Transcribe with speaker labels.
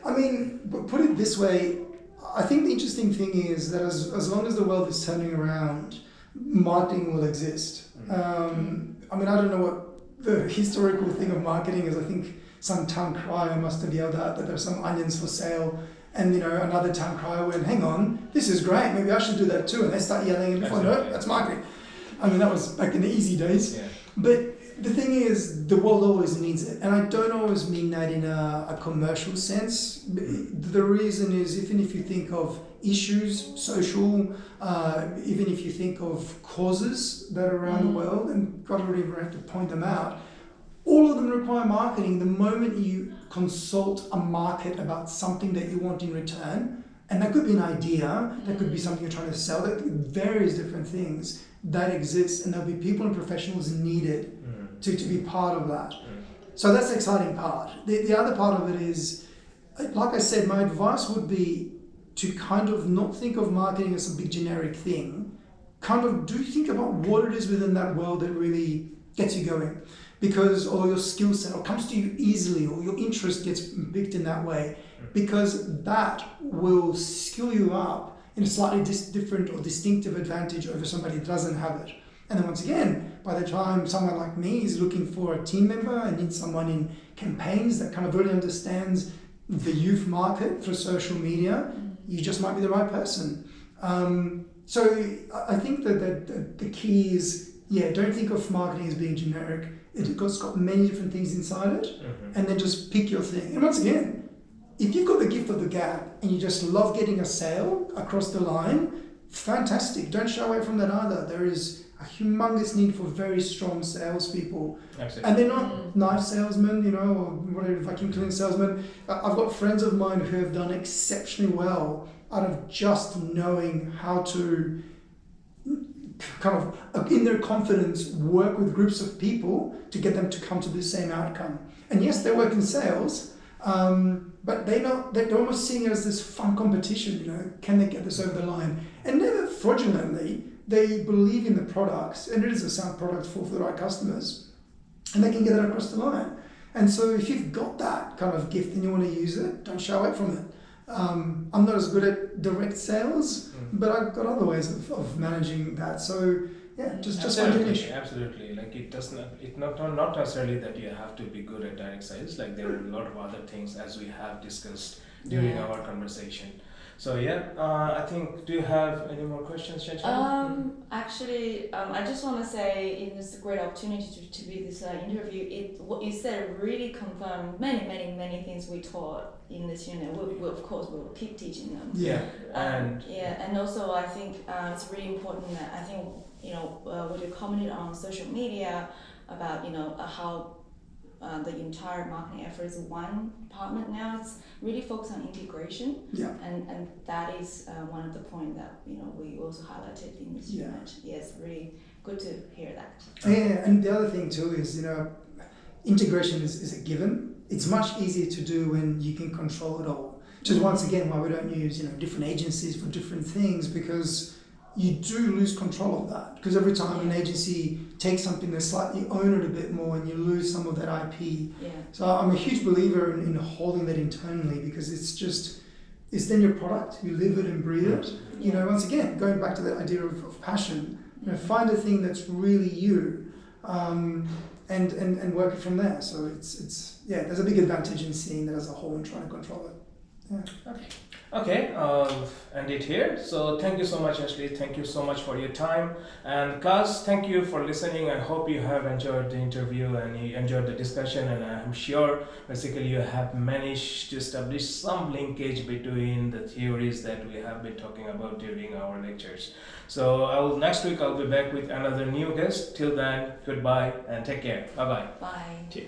Speaker 1: I mean, but put it this way, I think the interesting thing is that as long as the world is turning around, marketing will exist. I mean, I don't know what the historical thing of marketing is. I think some town crier must have yelled out that there's some onions for sale, and another town crier went, hang on, this is great, maybe I should do that too, and they start yelling, and before I know it, that's marketing. I mean, that was back in the easy days.
Speaker 2: Yeah.
Speaker 1: But the thing is, the world always needs it, and I don't always mean that in a commercial sense. The reason is, even if you think of issues, social, even if you think of causes that are around the world, and God would even have to point them out, all of them require marketing. The moment you consult a market about something that you want in return, and that could be an idea, that could be something you're trying to sell, that could be various different things that exist, and there'll be people and professionals needed to be part of that. So that's the exciting part. The other part of it is, like I said, my advice would be to kind of not think of marketing as a big generic thing. Kind of do think about what it is within that world that really gets you going. Because, or your skill set, or comes to you easily, or your interest gets picked in that way. Because that will skill you up in a slightly different or distinctive advantage over somebody that doesn't have it. And then once again, by the time someone like me is looking for a team member and needs someone in campaigns that kind of really understands the youth market through social media, you just might be the right person. So I think that the key is, don't think of marketing as being generic. It's got many different things inside it, and then just pick your thing. And once again, if you've got the gift of the gab and you just love getting a sale across the line, fantastic. Don't shy away from that either. There is a humongous need for very strong salespeople.
Speaker 2: Absolutely.
Speaker 1: And they're not knife salesmen, or whatever, vacuum cleaner salesmen. I've got friends of mine who have done exceptionally well out of just knowing how to kind of, in their confidence, work with groups of people to get them to come to the same outcome. And yes, they work in sales, but they're almost seeing it as this fun competition, can they get this over the line? And never fraudulently, they believe in the products, and it is a sound product for the right customers, and they can get it across the line. And so if you've got that kind of gift and you want to use it, don't shy away from it. I'm not as good at direct sales, but I've got other ways of managing that. So just find your niche.
Speaker 2: Absolutely. Like it's not necessarily that you have to be good at direct sales. Like there are a lot of other things, as we have discussed during our conversation. So I think, do you have any more questions, Chanchana?
Speaker 3: Actually, I just want to say it's a great opportunity to be this interview. What you said really confirmed many things we taught in this unit. Of course, we will keep teaching them. And also I think it's really important that I think what you commented on social media about how the entire marketing effort is one department now. It's really focused on integration, and that is one of the points that we also highlighted in this unit. Yes, really good to hear that.
Speaker 1: And the other thing too is integration is a given. It's much easier to do when you can control it all. Which is once again why we don't use different agencies for different things, because you do lose control of that. Because every time an agency takes something, they slightly own it a bit more, and you lose some of that IP. So I'm a huge believer in holding that internally, because it's then your product. You live it and breathe it. Once again, going back to that idea of passion, find a thing that's really you, and work it from there. So it's there's a big advantage in seeing that as a whole and trying to control it.
Speaker 2: Okay, end it here. So thank you so much, Ashley. Thank you so much for your time. And class, thank you for listening. I hope you have enjoyed the interview and you enjoyed the discussion, and I'm sure basically you have managed to establish some linkage between the theories that we have been talking about during our lectures. So next week I'll be back with another new guest. Till then, goodbye and take care. Bye-bye.
Speaker 3: Bye.